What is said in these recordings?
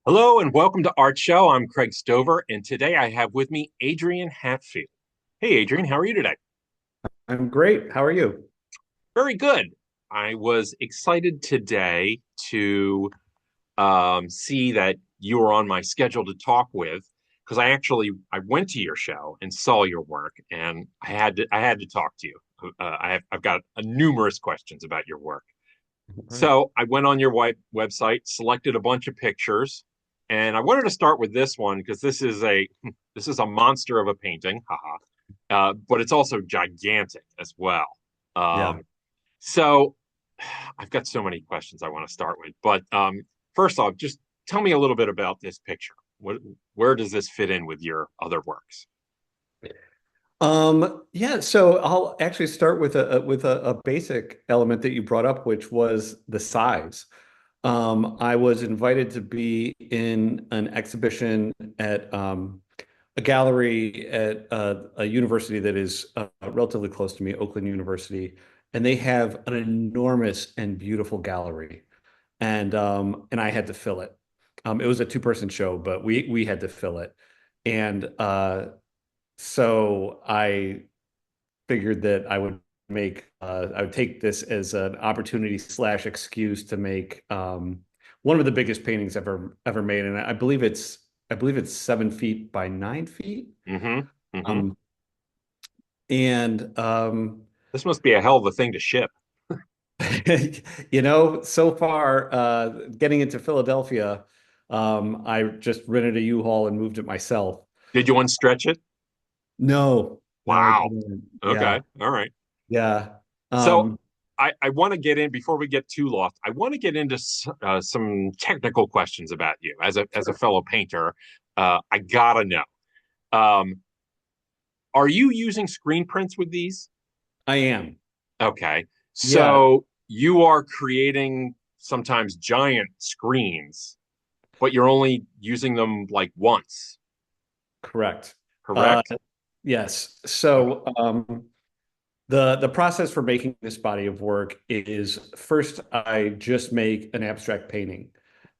Hello and welcome to ArtShow. I'm Craig Stover, and today I have with me Adrian Hatfield. Hey, Adrian, how are you today? I'm great. How are you? Very good. I was excited today to see that you were on my schedule to talk with because I went to your show and saw your work, and I had to talk to you. I've got numerous questions about your work. All right. So I went on your website, selected a bunch of pictures, and I wanted to start with this one because this is a monster of a painting, haha. But it's also gigantic as well. Yeah. So I've got so many questions I want to start with. But first off, just tell me a little bit about this picture. Where does this fit in with your other works? Yeah, so I'll actually start with a basic element that you brought up, which was the size. I was invited to be in an exhibition at a gallery at a university that is relatively close to me, Oakland University, and they have an enormous and beautiful gallery, and I had to fill it. It was a two-person show, but we had to fill it, and so I figured that I would take this as an opportunity slash excuse to make one of the biggest paintings ever made, and I believe it's 7 feet by 9 feet. Mm-hmm. Mm-hmm. Um, and This must be a hell of a thing to ship. so far, getting into Philadelphia, I just rented a U-Haul and moved it myself. Did you unstretch it? No, I Wow. didn't. Yeah, Okay. All right. yeah. So Um, I want to get in before we get too lost. I want to get into some technical questions about you as a sure. fellow painter. I gotta know. Um, are you using screen prints with these? I am. Okay, Yeah, so you are creating sometimes giant screens, but you're only using them like once, correct. Uh, correct? yes. Okay. So the process for making this body of work is first I just make an abstract painting,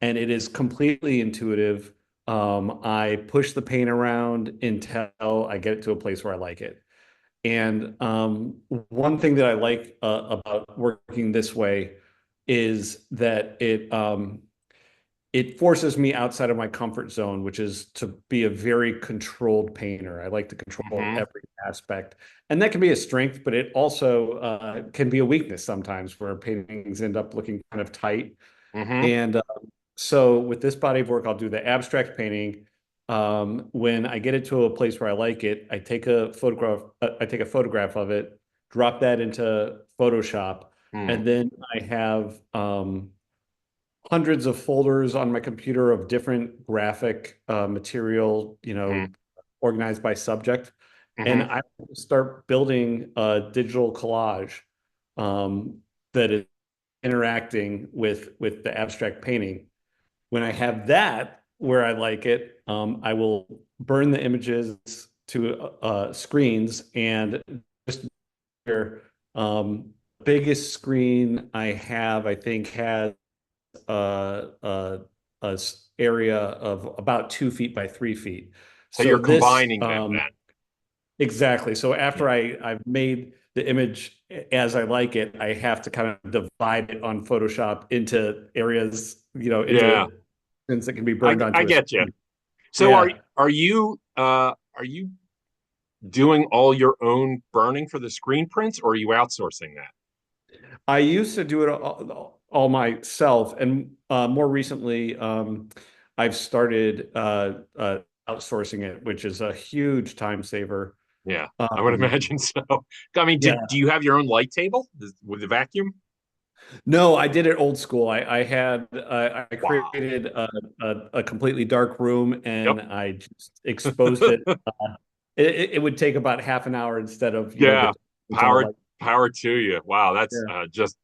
and it is completely intuitive. I push the paint around until I get it to a place where I like it. And one thing that I like about working this way is that it forces me outside of my comfort zone, which is to be a very controlled painter. I like to control Mm-hmm. every aspect. And that can be a strength, but it also can be a weakness sometimes where paintings end up looking kind of tight. Mm-hmm. And so with this body of work, I'll do the abstract painting. When I get it to a place where I like it, I take a photograph of it, drop that into Photoshop, Mm-hmm. and then I have hundreds of folders on my computer of different graphic material, organized by subject. And Mm-hmm. I start building a digital collage um, that is interacting with the abstract painting. When I have that where I like it, I will burn the images to screens and just biggest screen I have, I think, has a area of about 2 feet by 3 feet. So So you're this combining them then. exactly. So after Yeah. I've made the image as I like it, I have to kind of divide it on Photoshop into areas, Yeah. into things that can be I burned I onto a get you. screen. So Yeah. are you doing all your own burning for the screen prints, or are you outsourcing that? I used to do it all myself, and more recently, I've started outsourcing it, which is a huge time saver. Yeah, I would Um, imagine so. I mean, yeah, do you have your own light table with the vacuum? no, I did it old school. I Wow. created a completely dark room Yep. and I just exposed it. It would take about half an hour instead of Yeah. the on the Power light. power to you. Wow, that's Yeah. just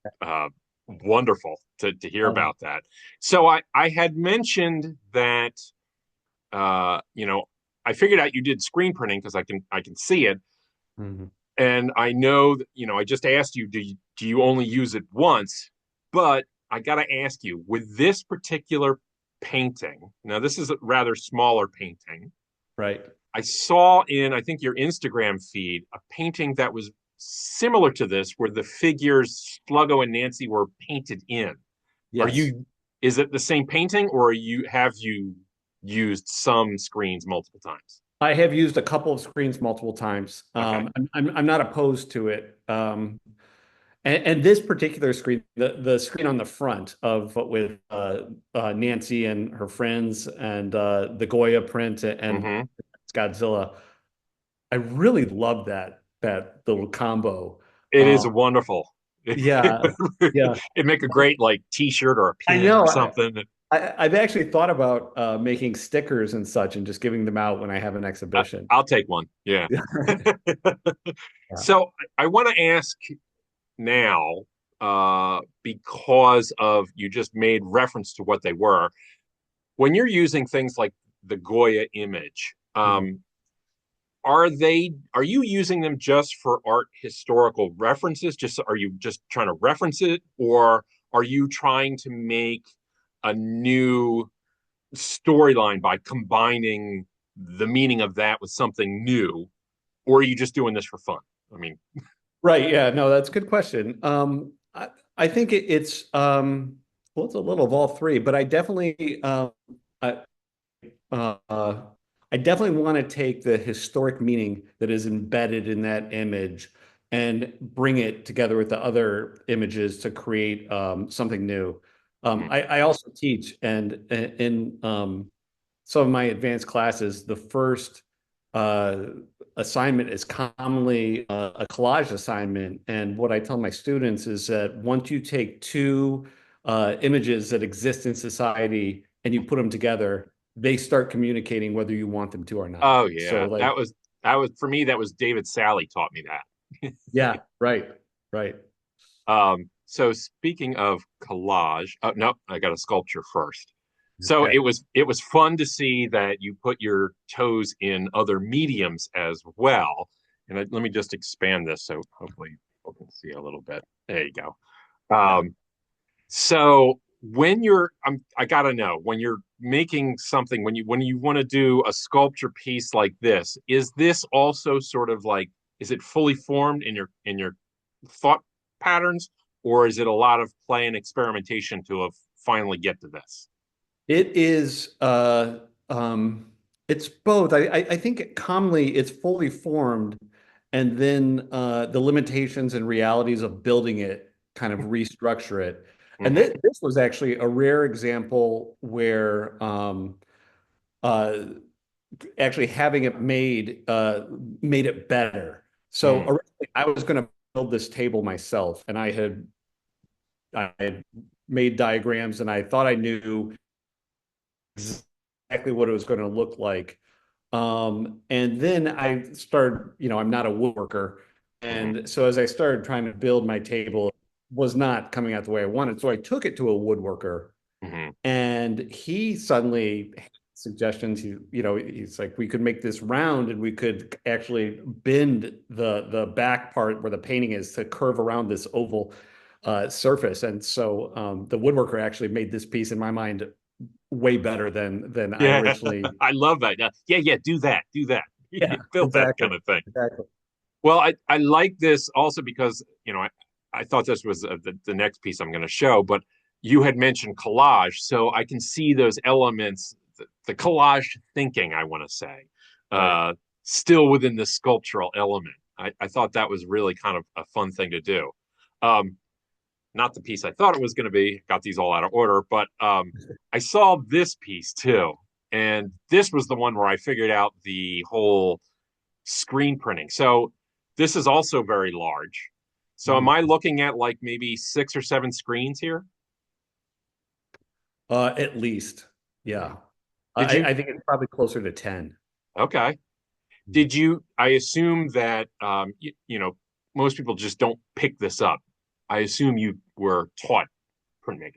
wonderful to hear Um, about that. So I had mentioned that I figured out you did screen printing because I can see it. mhm. And I know that, I just asked you, do you only use it once? But I got to ask you, with this particular painting. Now, this is a rather smaller painting. Right. I saw in, I think, your Instagram feed a painting that was similar to this, where the figures Sluggo and Nancy were painted in. Are Yes. you, is it the same painting, or have you used some screens multiple times? I have used a couple of screens multiple times. Okay. I'm not opposed to it. And this particular screen, the screen on the front of with Nancy and her friends and the Goya print and Mm-hmm. Godzilla, I really love that little combo. It is Um, wonderful. yeah, yeah. It'd make a great like t-shirt or a I pin or know. something. I've actually thought about making stickers and such and just giving them out when I have an exhibition. I'll take one. Yeah. Yeah. So I want to ask now, because of you just made reference to what they were. When you're using things like the Goya image, Mhm. are you using them just for art historical references? Just are you just trying to reference it, or are you trying to make a new storyline by combining the meaning of that with something new, or are you just doing this for fun? I mean, Right. Yeah. No, that's a good question. I think it's well, it's a little of all three, but I, uh, I definitely want to take the historic meaning that is embedded in that image and bring it together with the other images to create something new. I also teach, and in some of my advanced classes, the first uh, assignment is commonly a collage assignment. And what I tell my students is that once you take two images that exist in society and you put them together, they start communicating whether you want them to or not. oh So, yeah, like, that was for me. That was David Sally taught me that. yeah, right, right. So speaking of collage, oh no, I got a sculpture first. So Okay. it was fun to see that you put your toes in other mediums as well. And let me just expand this so hopefully people can see a little bit. There you go. Yeah. So when I gotta know when you're making something when you want to do a sculpture piece like this, is this also sort of like is it fully formed in your thought patterns, or is it a lot of play and experimentation to finally get to this? It is it's both. I think commonly it's fully formed and then the limitations and realities of building it kind of restructure it. And Mm-hmm. this was actually a rare example where uh actually having it made it better. So Mm. originally I was going to build this table myself and I had made diagrams and I thought I knew exactly what it was going to look like. And then I started, I'm not a woodworker. Mm-hmm. And so as I started trying to build my table, it was not coming out the way I wanted. So I took it to a woodworker Mm-hmm. and he suddenly had suggestions. He's like, we could make this round and we could actually bend the back part where the painting is to curve around this oval surface. And so the woodworker actually made this piece in my mind way better than I Yeah, originally. I love that. Yeah, yeah, do that, Yeah, build that exactly. kind of thing. Exactly. Well, I like this also because, I thought this was the next piece I'm going to show, but you had mentioned collage. So I can see those elements, the collage thinking, I want to say, Right. uh, still within the sculptural element. I thought that was really kind of a fun thing to do. Um, Not the piece I thought it was going to be, got these all out of order, but I saw this piece too. And this was the one where I figured out the whole screen printing. So this is also very large. So am Mhm. I looking at like maybe 6 or 7 screens here? At least. Hmm. Yeah. Did you? I think it's probably closer to 10. Okay. Mhm. Did you? I assume that most people just don't pick this up. I assume you were taught printmaking.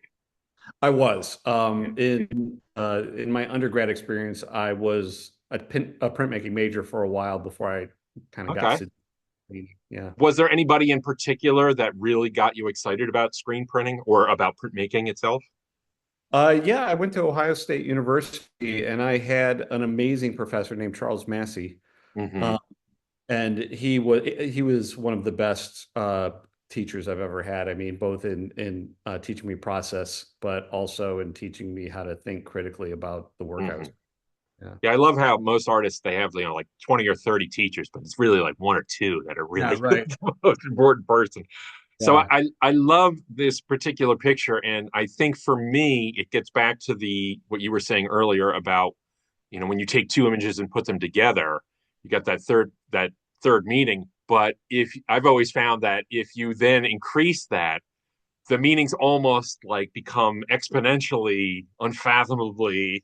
I was. Yeah. In my undergrad experience, I was a printmaking major for a while before I kind of got Okay. to painting. Yeah. Was there anybody in particular that really got you excited about screen printing or about printmaking itself? Yeah, I went to Ohio State University and I had an amazing professor named Charles Massey. Hmm. Uh, and he was one of the best teachers I've ever had. I mean, both in teaching me process, but also in teaching me how to think critically about the work I Hmm. was. Yeah. Yeah, I love how most artists they have, like 20 or 30 teachers, but it's really like one or two that are Yeah, really right. the most important person. So Yeah. I love this particular picture, and I think for me it gets back to the what you were saying earlier about when you take two images and put them together, you got that third meaning. But if I've always found that if you then increase that, the meanings almost like become exponentially, unfathomably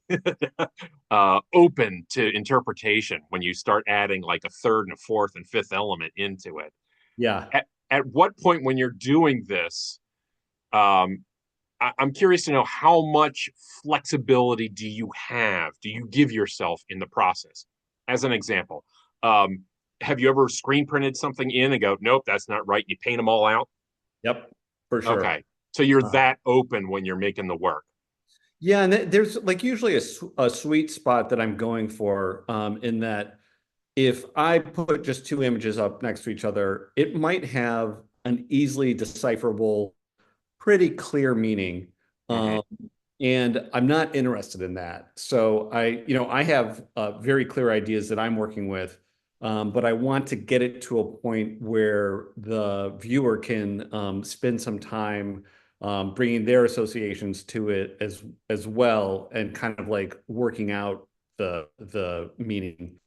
open to interpretation when you start adding like a third and a fourth and fifth element into it. Yeah. At what point when you're doing this, um, I'm curious to know how much flexibility do you have? Do you give yourself in the process? As an example, um, have you ever screen printed something in and go, nope, that's not right? You paint them all out. Yep. For sure. Okay, so you're Uh, that open when you're making the work. yeah, and there's like usually a sweet spot that I'm going for in that if I put just two images up next to each other, it might have an easily decipherable, pretty clear meaning. Hmm. Um, and I'm not interested in that. So I have very clear ideas that I'm working with, but I want to get it to a point where the viewer can spend some time bringing their associations to it as well, and kind of like working out the meaning.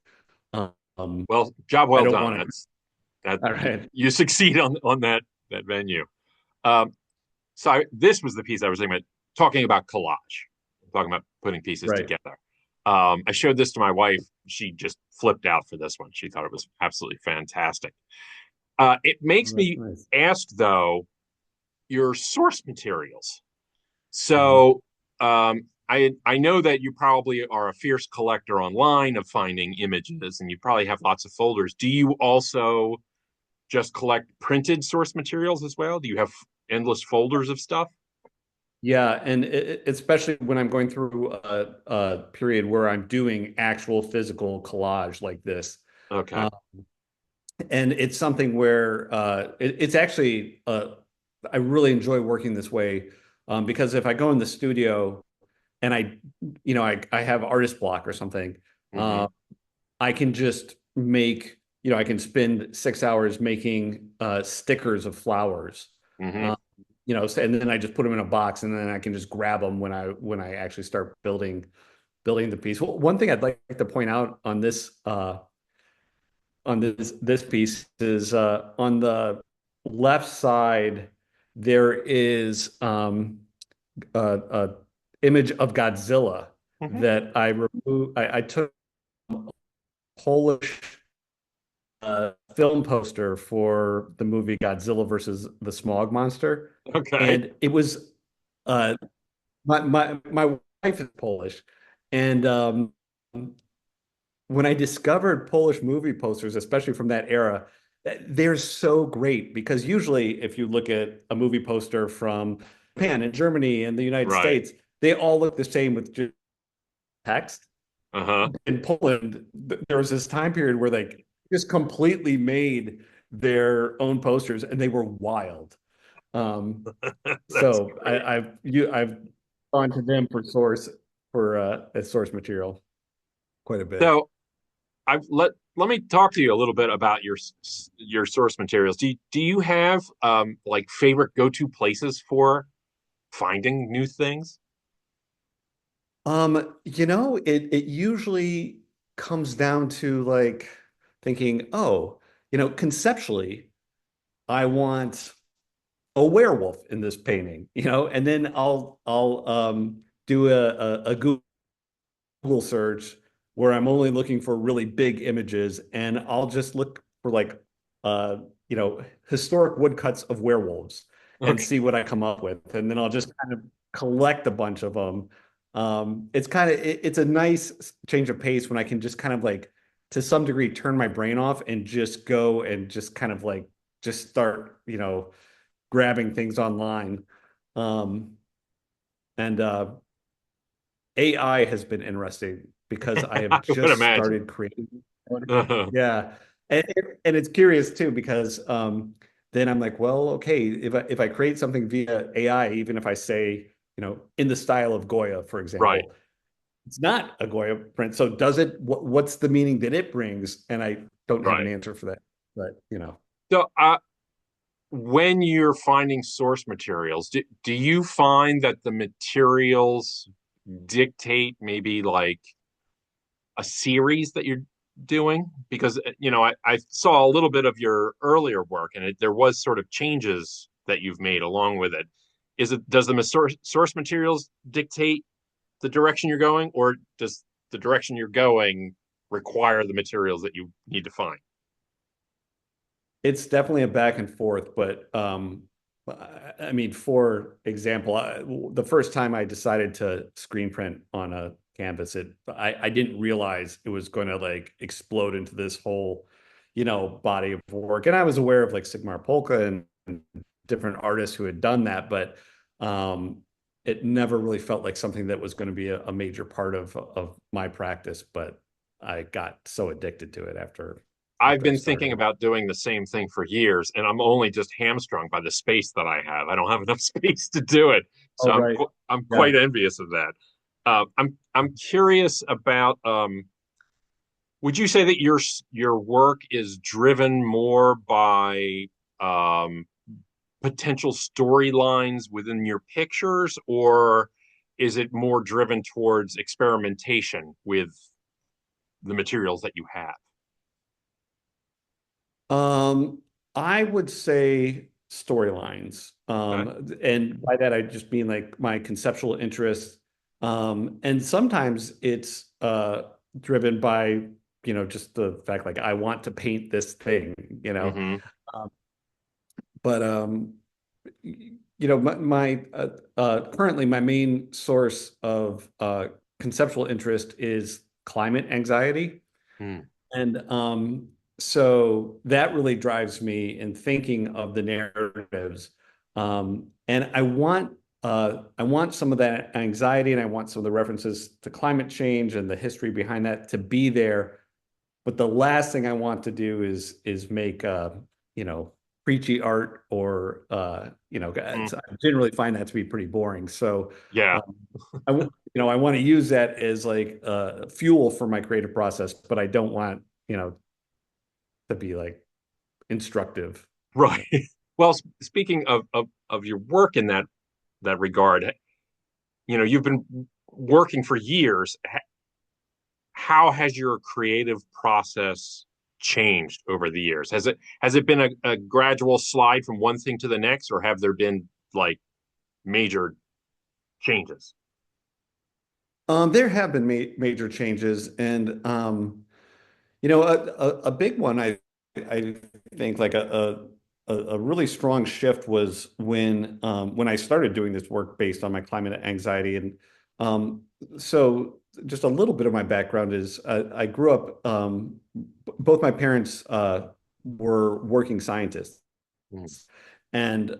Um, Well, job I well don't done. want to. That's that All you, right. you succeed on that venue. Um, this was the piece I was thinking about talking about collage, talking about putting pieces Right. together. I showed this to my wife. She just flipped out for this one. She thought it was absolutely fantastic. It Oh, makes that's me nice. ask though your source materials. Mhm. So I know that you probably are a fierce collector online of finding images, and you probably have lots of folders. Do you also just collect printed source materials as well? Do you have endless folders of stuff? Yeah, and especially when I'm going through a period where I'm doing actual physical collage like this. Okay. Uh, and it's something where it's actually I really enjoy working this way because if I go in the studio and I have artist block or something, Mm-hmm. uh, I can just make, I can spend 6 hours making stickers of flowers. Mm-hmm. Uh, and then I just put them in a box and then I can just grab them when I actually start building the piece. Well, one thing I'd like to point out on this piece is on the left side there is a image of Godzilla Mm-hmm. that I removed. I took Polish film poster for the movie Godzilla versus the Smog Monster, Okay. and it was uh, my wife is Polish, and when I discovered Polish movie posters, especially from that era, they're so great because usually if you look at a movie poster from Japan and Germany and the United Right. States, they all look the same with just text. Uh-huh. In Poland, there was this time period where they just completely made their own posters and they were wild. Um, That's so great. I've gone to them for as source material quite a bit. So let me talk to you a little bit about your source materials. Do you have like favorite go-to places for finding new things? It usually comes down to like thinking, oh, conceptually, I want a werewolf in this painting, and then I'll do a Google search where I'm only looking for really big images, and I'll just look for like uh historic woodcuts of werewolves and Okay. see what I come up with, and then I'll just kind of collect a bunch of them. It's a nice change of pace when I can just kind of like to some degree turn my brain off and just go and just kind of like just start grabbing things online. Um, and AI has been interesting because I have I would just imagine. started creating one. Yeah. And, and it's curious too, because then I'm like, well, okay, if I create something via AI, even if I say, in the style of Goya, for Right, example, it's not a Goya print. So does it, what's the meaning that it brings? And I don't have an right. answer for that. But. So, when you're finding source materials, do you find that the materials dictate maybe like a series that you're doing? Because, I saw a little bit of your earlier work and there was sort of changes that you've made along with it. Does the source materials dictate the direction you're going, or does the direction you're going require the materials that you need to find? It's definitely a back and forth, but I mean, for example, the first time I decided to screen print on a canvas, I didn't realize it was going to like explode into this whole, body of work. And I was aware of like Sigmar Polka and different artists who had done that, but it never really felt like something that was going to be a major part of my practice. But I got so addicted to it after I've after I been thinking started. about doing the same thing for years, and I'm only just hamstrung by the space that I have. I don't have enough space to do it, so Oh, right. I'm Yeah. quite envious of that. I'm curious about. Would you say that your work is driven more by um, potential storylines within your pictures, or is it more driven towards experimentation with the materials that you have? Um, I would say storylines. Okay. And by that I just mean like my conceptual interest. And sometimes it's driven by, just the fact like I want to paint this thing. Mm-hmm. Um, but currently my main source of conceptual interest is climate anxiety. Mm. And so that really drives me in thinking of the narratives. And I want some of that anxiety and I want some of the references to climate change and the history behind that to be there. But the last thing I want to do is make you know, preachy art or Mm. I generally find that to be pretty boring. So Yeah. um, I want to use that as like fuel for my creative process, but I don't want, to be like instructive. Right. Well, speaking of your work in that regard, you've been working for years. How has your creative process changed over the years? Has it been a gradual slide from one thing to the next, or have there been like major changes? There have been major changes, and a big one. I think like a really strong shift was when I started doing this work based on my climate anxiety, and so just a little bit of my background is I grew up. Both my parents were working scientists. Mm. And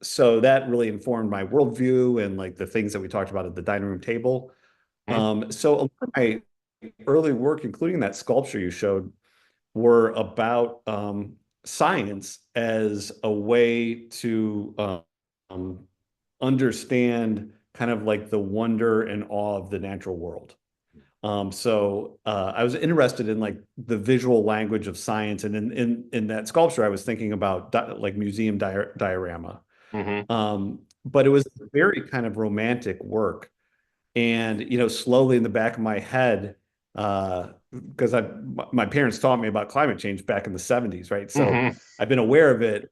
so that really informed my worldview and like the things that we talked about at the dining room table. Mm. So a lot of my early work, including that sculpture you showed, were about science as a way to understand kind of like the wonder and awe of the natural world. So I was interested in like the visual language of science, and in that sculpture, I was thinking about like museum diorama. Hmm. But it was very kind of romantic work, and slowly in the back of my head, because my parents taught me about climate change back in the 70s, right? So Hmm. I've been aware of it.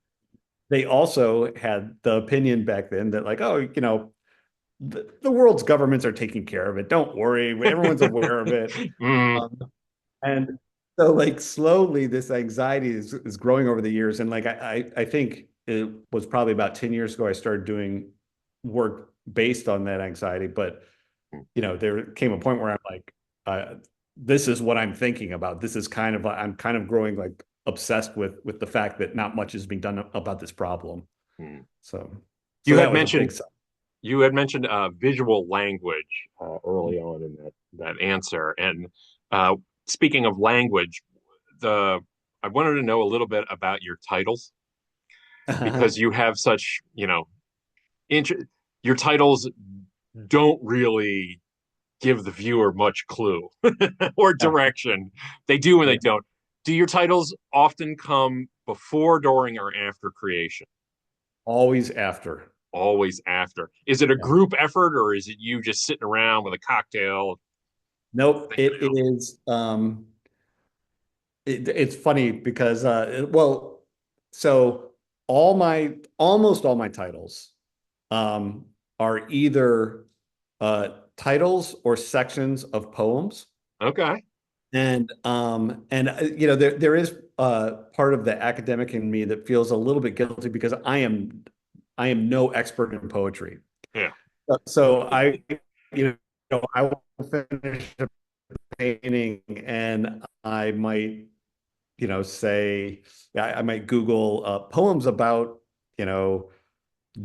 They also had the opinion back then that like, oh, the world's governments are taking care of it. Don't worry, everyone's aware of it. Mm. Um, and so like slowly this anxiety is growing over the years. And like I think it was probably about 10 years ago I started doing work based on that anxiety. But there came a point where I'm like, this is what I'm thinking about. This is kind of I'm kind of growing like obsessed with the fact that not much is being done about this problem. Mm. So You so had that was a big mentioned sign. You had mentioned visual language early on in that answer, and uh, speaking of language, the I wanted to know a little bit about your titles because you have such, int your titles don't really give the viewer much clue or Yeah, direction. They do and they yeah. don't. Do your titles often come before, during, or after creation? Always after. Always after. Is it a Yeah. group effort or is it you just sitting around with a cocktail Nope, thinking it it out? is. It's funny because well, so almost all my titles um, are either titles or sections of poems, Okay. and there is part of the academic in me that feels a little bit guilty because I am no expert in poetry. Yeah. So I will finish a painting and I might say, I might Google poems about, you know,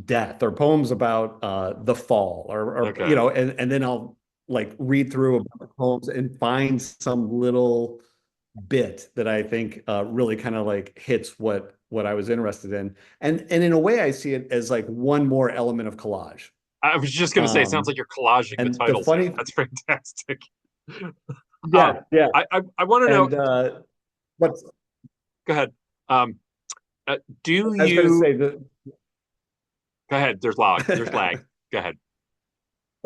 death or poems about the fall or Okay. and then I'll like read through about the poems and find some little bit that I think really kind of like hits what I was interested in. And in a way I see it as like one more element of collage. I was just going to say, it sounds Um, like you're collaging the and the titles in. funny, That's fantastic. yeah, yeah. I want to know, And what's go ahead. Um, do I was going to you, say that. go ahead. There's lag. Go ahead.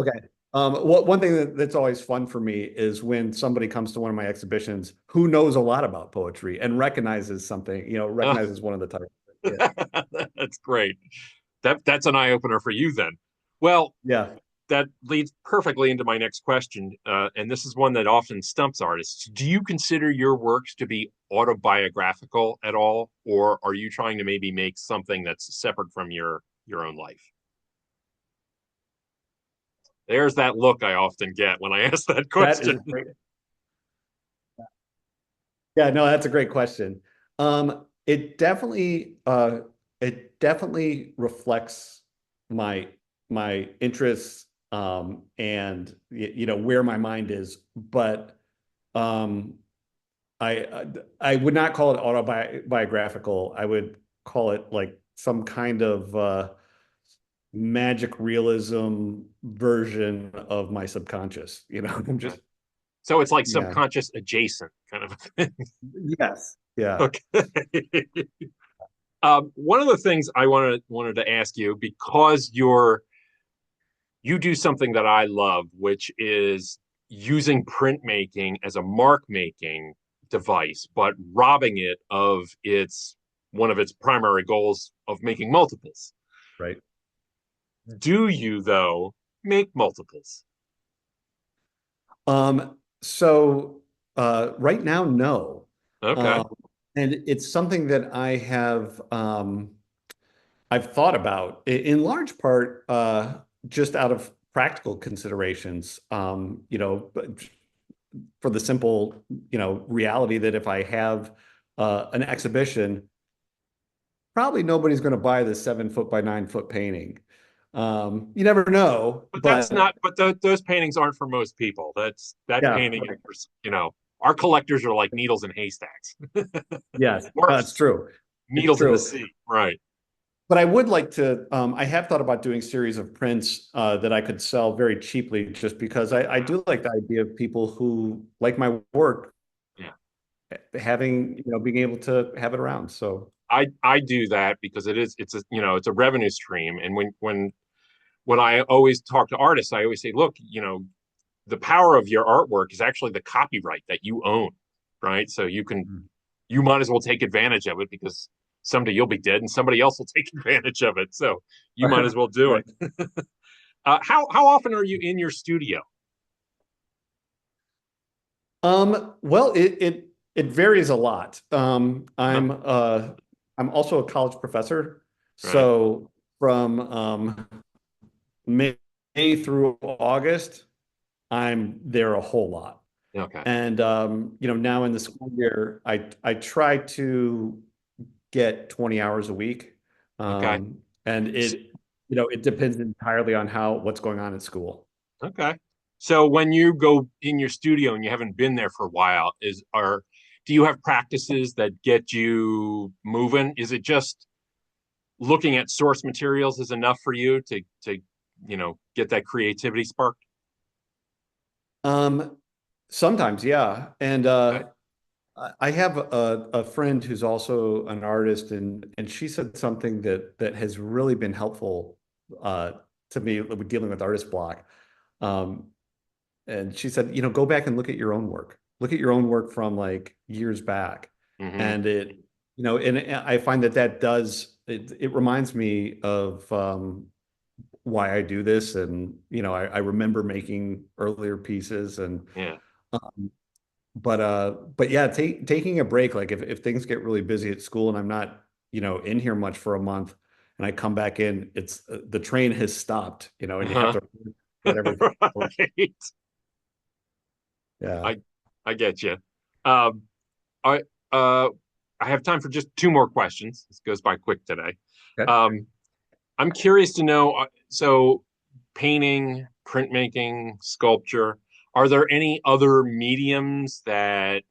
Okay. One thing that's always fun for me is when somebody comes to one of my exhibitions who knows a lot about poetry and recognizes something, recognizes one of the titles. Yeah. That's great. That's an eye opener for you then. Well, Yeah. that leads perfectly into my next question, and this is one that often stumps artists. Do you consider your works to be autobiographical at all, or are you trying to maybe make something that's separate from your own life? There's that look I often get when I ask that That is question. a great. Yeah, no, that's a great question. It definitely reflects my my interests and where my mind is, but um I would not call it autobiographical. I would call it like some kind of magic realism version of my subconscious. I'm Okay. just So it's like yeah. subconscious adjacent kind of a thing. Yes. Yeah. Okay. One of the things I wanted to ask you, because you do something that I love, which is using printmaking as a mark making device, but robbing it of its one of its primary goals of making multiples. Right. Do you though make multiples? So right now, no. Okay. Um, and it's something that I've thought about in large part just out of practical considerations. But for the simple, reality that if I have an exhibition, probably nobody's going to buy the 7 foot by 9 foot painting. You never know, But that's but not. But those paintings aren't for most people. That yeah, painting is right. for our collectors are like needles in haystacks, Yes, or that's true. It's needles in the true. sea. Right. But I would like to, I have thought about doing series of prints that I could sell very cheaply just because I do like the idea of people who like my work Yeah. being able to have it around. So, I do that because it's a revenue stream, and when I always talk to artists, I always say, look, the power of your artwork is actually the copyright that you own, right? So you might as well take advantage of it because someday you'll be dead and somebody else will take advantage of it. So you might as well do right. it. How often are you in your studio? Well, it varies a lot. Uh-huh. I'm also a college professor, Right. so from May through August, I'm there a whole lot. Okay. And now in the school year, I try to get 20 hours a week. Okay. And S- it it depends entirely on what's going on at school. Okay. So when you go in your studio and you haven't been there for a while, do you have practices that get you moving? Is it just looking at source materials is enough for you to get that creativity sparked? Um, Sometimes, yeah. And Okay. I have a friend who's also an artist, and she said something that has really been helpful uh, to me with dealing with artist block. Um, and she said, go back and look at your own work. Look at your own work from like years back, Hmm. and and I find that does it reminds me of why I do this, and I remember making earlier pieces, and Yeah. um, but yeah, taking a break, like if things get really busy at school and I'm not, in here much for a month and I come back in, it's the train has stopped, and you have Uh-huh. to get everything. Right. Yeah. I get you. Um, I uh, I have time for just two more questions. This goes by quick today. Okay. Um, I'm curious to know, so painting, printmaking, sculpture, are there any other mediums that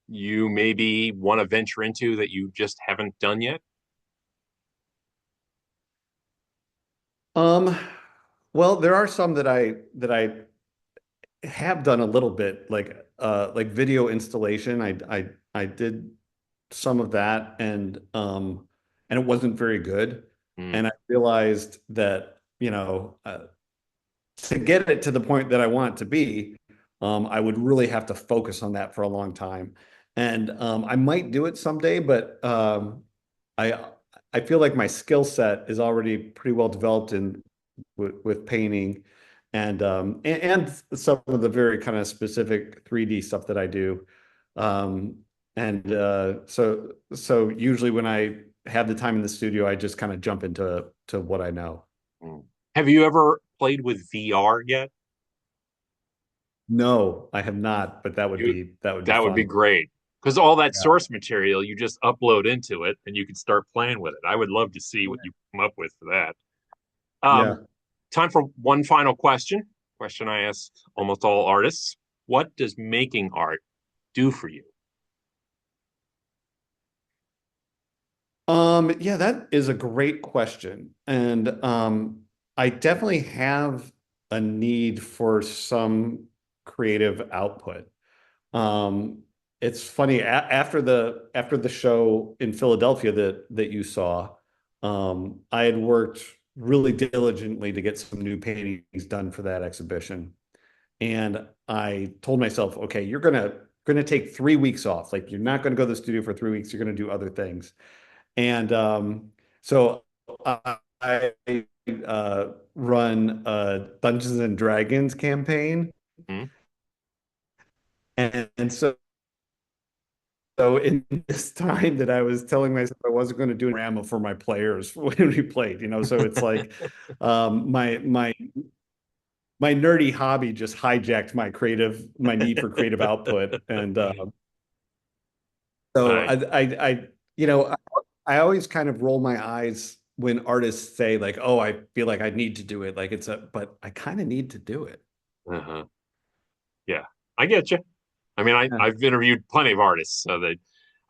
you maybe want to venture into that you just haven't done yet? Um, well, there are some that I have done a little bit, like video installation. I did some of that, and it wasn't very good. Mm, And I realized that, to get it to the point that I want it to be, I would really have to focus on that for a long time. And I might do it someday, but I I feel like my skill set is already pretty well developed in with painting, and some of the very kind of specific 3D stuff that I do. Um, and so usually when I have the time in the studio, I just kind of jump into what I know. mm. Have you ever played with VR yet? No, I have not, but You, that would be that would be fun. great because all that Yeah. source material you just upload into it and you can start playing with it. I would love to see what you come up with for that. Yeah. Um, Time for one final question. Question I ask almost all artists. What does making art do for you? Yeah, that is a great question. And I definitely have a need for some creative output. Um, it's funny after the show in Philadelphia that you saw, I had worked really diligently to get some new paintings done for that exhibition. And I told myself, okay, you're gonna take 3 weeks off. Like you're not gonna go to the studio for 3 weeks. You're gonna do other things. And so I run a Dungeons and Dragons campaign, Hmm? and so in this time that I was telling myself I wasn't going to do an drama for my players when we played, so it's like my nerdy hobby just hijacked my need for creative output, and so Nice. I always kind of roll my eyes when artists say like, "Oh, I feel like I need to do it." Like but I kind of need to do it. Uh-huh. Yeah, I get you. I mean, Yeah. I've interviewed plenty of artists, so that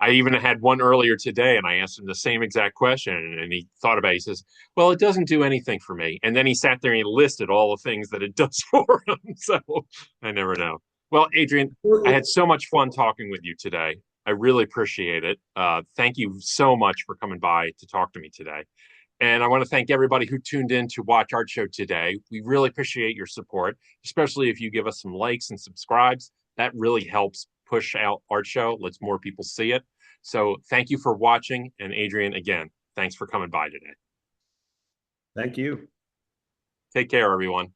I even had one earlier today, and I asked him the same exact question, and he thought about it. He says, "Well, it doesn't do anything for me." And then he sat there and he listed all the things that it does for him. So I never know. Well, Adrian, I had so much fun talking with you today. I really appreciate it. Thank you so much for coming by to talk to me today. And I want to thank everybody who tuned in to watch Art Show today. We really appreciate your support, especially if you give us some likes and subscribes. That really helps push out Art Show, lets more people see it. So thank you for watching. And Adrian, again, thanks for coming by today. Thank you. Take care, everyone.